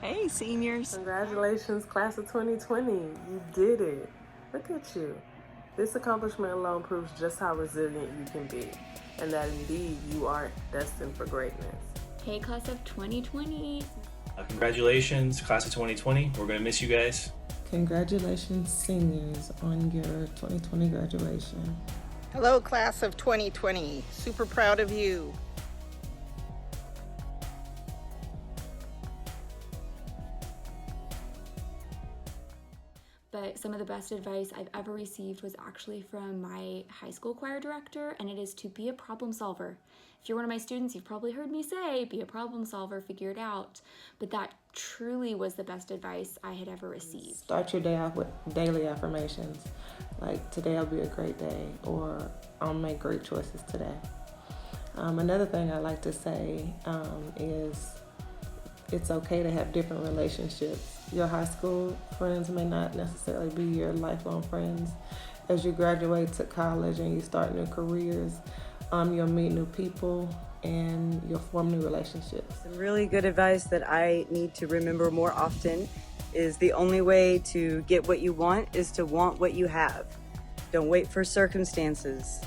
Hey, seniors. Congratulations, class of 2020. You did it. Look at you. This accomplishment alone proves just how resilient you can be, and that indeed you are destined for greatness. Hey, class of 2020. Congratulations, class of 2020. We're going to miss you guys. Congratulations, seniors, on your 2020 graduation. Hello, class of 2020. Super proud of you. But some of the best advice I've ever received was actually from my high school choir director, and it is to be a problem solver. If you're one of my students, you've probably heard me say, be a problem solver, figure it out. But that truly was the best advice I had ever received. Start your day off with daily affirmations, like today will be a great day, or I'll make great choices today. Another thing I like to say is it's okay to have different relationships. Your high school friends may not necessarily be your lifelong friends. As you graduate to college and you start new careers, you'll meet new people and you'll form new relationships. Some really good advice that I need to remember more often is the only way to get what you want is to want what you have. Don't wait for circumstances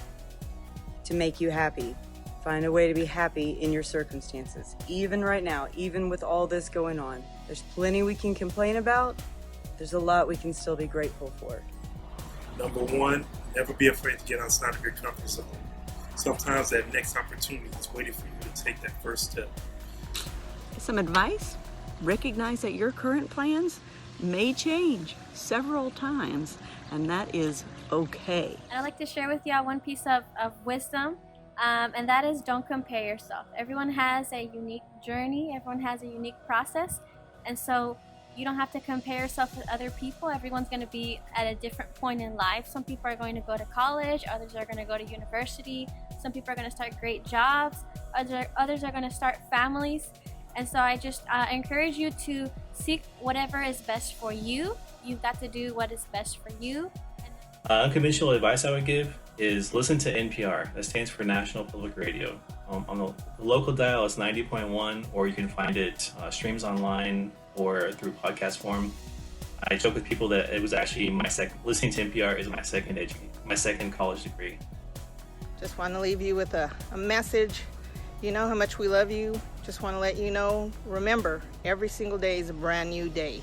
to make you happy. Find a way to be happy in your circumstances. Even right now, even with all this going on, there's plenty we can complain about. There's a lot we can still be grateful for. Number one, never be afraid to get outside of your comfort zone. Sometimes that next opportunity is waiting for you to take that first step. Some advice: recognize that your current plans may change several times, and that is okay. I'd like to share with y'all one piece of wisdom, and that is don't compare yourself. Everyone has a unique journey, everyone has a unique process, and so you don't have to compare yourself with other people. Everyone's going to be at a different point in life. Some people are going to go to college, others are going to go to university, some people are going to start great jobs, others are going to start families. And so I just encourage you to seek whatever is best for you. You've got to do what is best for you. Unconventional advice I would give is listen to NPR. That stands for National Public Radio. On the local dial, it's 90.1, or you can find it streams online or through podcast form. I joke with people that it was actually listening to NPR is my second college degree. Just want to leave you with a message. You know how much we love you. Just want to let you know, remember, every single day is a brand new day.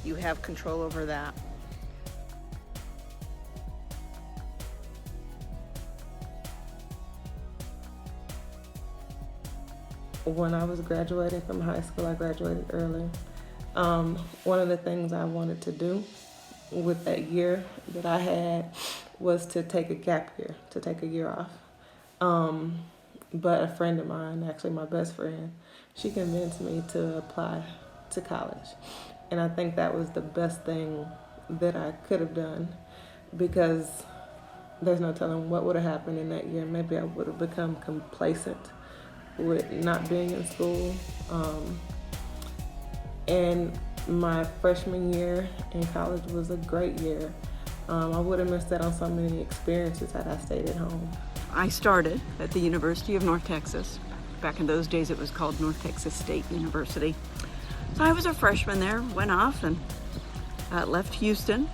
You have control over that. When I was graduating from high school, I graduated early. One of the things I wanted to do with that year that I had was to take a gap year, to take a year off. But a friend of mine, actually my best friend, she convinced me to apply to college. And I think that was the best thing that I could have done, because there's no telling what would have happened in that year. Maybe I would have become complacent with not being in school. And my freshman year in college was a great year. I would have missed out on so many experiences had I stayed at home. I started at the University of North Texas. Back in those days, it was called North Texas State University. So I was a freshman there, went off and left Houston.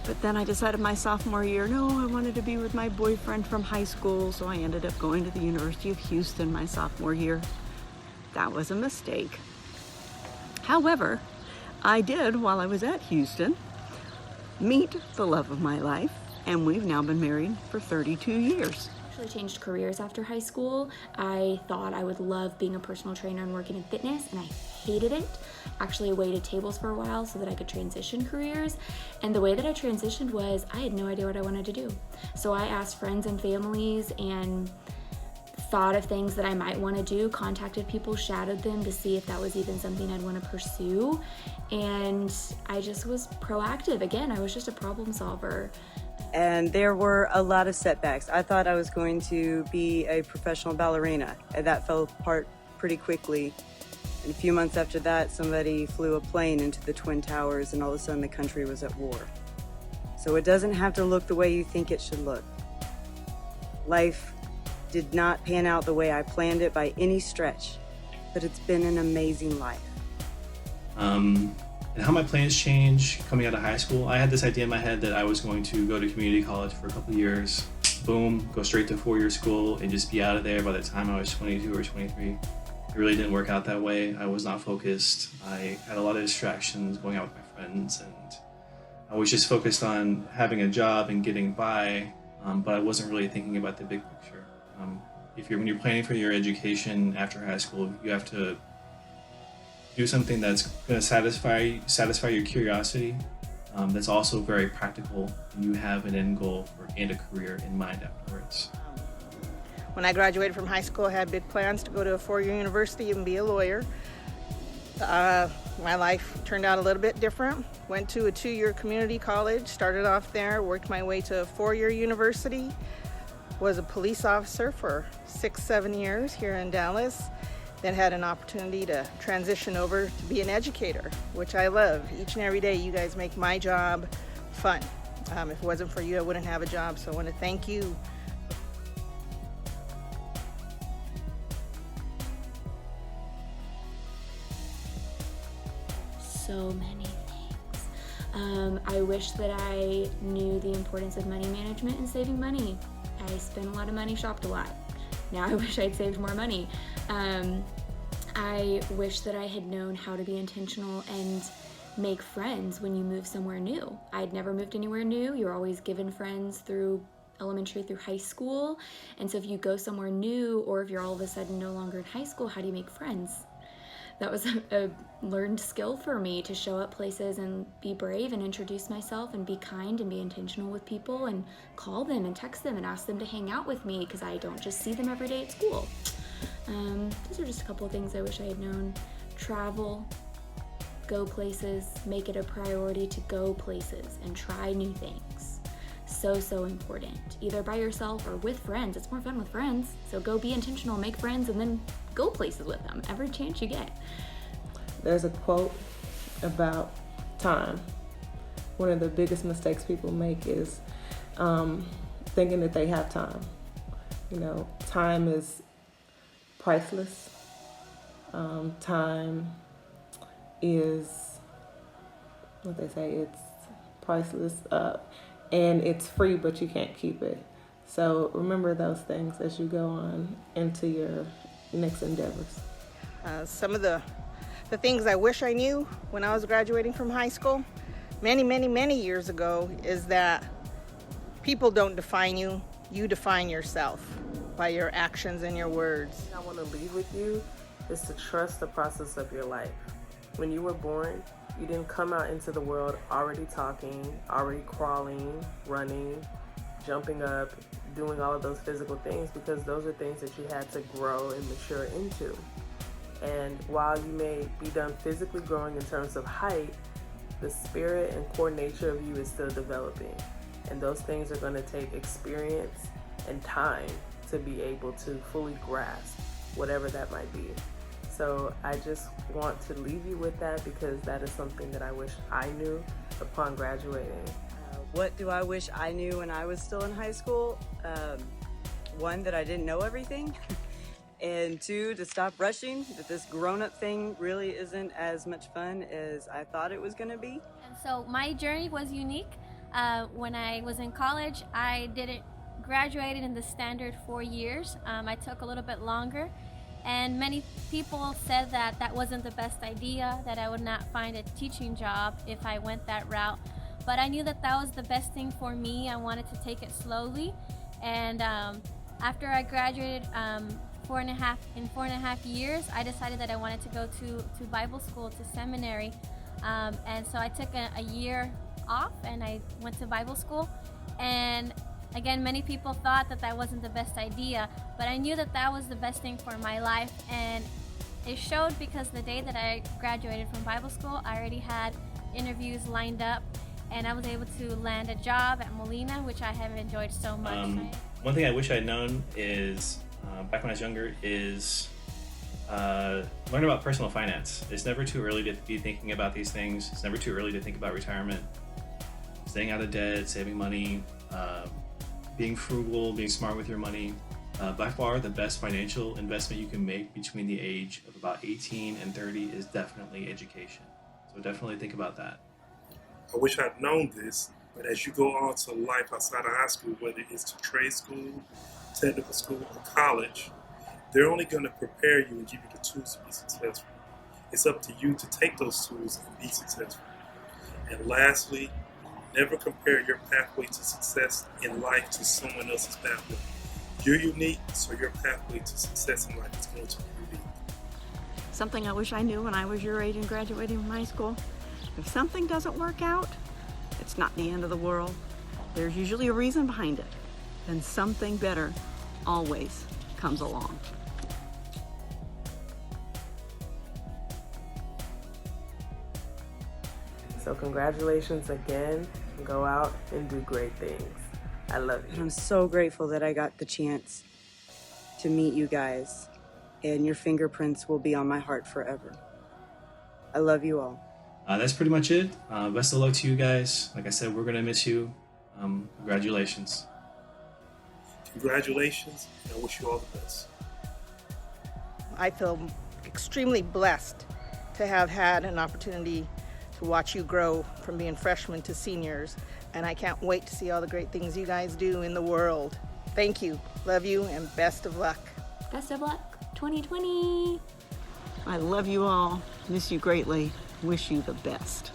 But then I decided my sophomore year, no, I wanted to be with my boyfriend from high school, so I ended up going to the University of Houston my sophomore year. That was a mistake. However, I did, while I was at Houston, meet the love of my life, and we've now been married for 32 years. I changed careers after high school. I thought I would love being a personal trainer and working in fitness, and I hated it. Actually waited tables for a while so that I could transition careers. And the way that I transitioned was I had no idea what I wanted to do. So I asked friends and families and thought of things that I might want to do, contacted people, shadowed them to see if that was even something I'd want to pursue. And I just was proactive. Again, I was just a problem solver. And there were a lot of setbacks. I thought I was going to be a professional ballerina, and that fell apart pretty quickly. And a few months after that, somebody flew a plane into the Twin Towers, and all of a sudden the country was at war. So it doesn't have to look the way you think it should look. Life did not pan out the way I planned it by any stretch, but it's been an amazing life. And how my plans changed coming out of high school. I had this idea in my head that I was going to go to community college for a couple of years, boom, go straight to 4-year school and just be out of there by the time I was 22 or 23. It really didn't work out that way. I was not focused. I had a lot of distractions going out with my friends, and I was just focused on having a job and getting by, but I wasn't really thinking about the big picture. When you're planning for your education after high school, you have to do something that's going to satisfy your curiosity, that's also very practical, and you have an end goal and a career in mind afterwards. When I graduated from high school, I had big plans to go to a 4-year university and be a lawyer. My life turned out a little bit different. Went to a 2-year community college, started off there, worked my way to a 4-year university, was a police officer for 6-7 years here in Dallas, then had an opportunity to transition over to be an educator, which I love. Each and every day you guys make my job fun. If it wasn't for you, I wouldn't have a job, so I want to thank you. So many things. I wish that I knew the importance of money management and saving money. I spent a lot of money, shopped a lot. Now I wish I'd saved more money. I wish that I had known how to be intentional and make friends when you move somewhere new. I'd never moved anywhere new. You're always given friends through elementary through high school. And so if you go somewhere new, or if you're all of a sudden no longer in high school, how do you make friends? That was a learned skill for me, to show up places and be brave and introduce myself and be kind and be intentional with people and call them and text them and ask them to hang out with me, because I don't just see them every day at school. Those are just a couple of things I wish I had known. Travel, go places, make it a priority to go places and try new things. So important, either by yourself or with friends. It's more fun with friends. So go be intentional, make friends, and then go places with them every chance you get. There's a quote about time. One of the biggest mistakes people make is thinking that they have time. Time is priceless. Time is what they say, it's priceless, and it's free, but you can't keep it. So remember those things as you go on into your next endeavors. Some of the things I wish I knew when I was graduating from high school many years ago is that people don't define you, you define yourself by your actions and your words. I want to leave with you is to trust the process of your life. When you were born, you didn't come out into the world already talking, already crawling, running, jumping up, doing all of those physical things, because those are things that you had to grow and mature into. And while you may be done physically growing in terms of height, the spirit and core nature of you is still developing. And those things are going to take experience and time to be able to fully grasp whatever that might be. So I just want to leave you with that, because that is something that I wish I knew upon graduating. What do I wish I knew when I was still in high school? One, that I didn't know everything. And two, to stop rushing, that this grown-up thing really isn't as much fun as I thought it was going to be. And so my journey was unique. When I was in college, I didn't graduated in the standard 4 years. I took a little bit longer. And many people said that that wasn't the best idea, that I would not find a teaching job if I went that route. But I knew that that was the best thing for me. I wanted to take it slowly. And after I graduated 4.5 years, I decided that I wanted to go to Bible school, to seminary. And so I took a year off and I went to Bible school. And again, many people thought that that wasn't the best idea, but I knew that that was the best thing for my life. And it showed, because the day that I graduated from Bible school, I already had interviews lined up, and I was able to land a job at Molina, which I have enjoyed so much. One thing I wish I'd known is, back when I was younger, is learn about personal finance. It's never too early to be thinking about these things. It's never too early to think about retirement, staying out of debt, saving money, being frugal, being smart with your money. By far, the best financial investment you can make between the age of about 18 and 30 is definitely education. So definitely think about that. I wish I'd known this, but as you go on to life outside of high school, whether it's to trade school, technical school, or college, they're only going to prepare you and give you the tools to be successful. It's up to you to take those tools and be successful. And lastly, never compare your pathway to success in life to someone else's pathway. You're unique, so your pathway to success in life is going to be unique. Something I wish I knew when I was your age and graduating from high school. If something doesn't work out, it's not the end of the world. There's usually a reason behind it. And something better always comes along. So congratulations again. Go out and do great things. I love you. I'm so grateful that I got the chance to meet you guys, and your fingerprints will be on my heart forever. I love you all. That's pretty much it. Best of luck to you guys. Like I said, we're going to miss you. Congratulations. Congratulations, and I wish you all the best. I feel extremely blessed to have had an opportunity to watch you grow from being freshmen to seniors, and I can't wait to see all the great things you guys do in the world. Thank you, love you, and best of luck. Best of luck, 2020. I love you all. Miss you greatly. Wish you the best.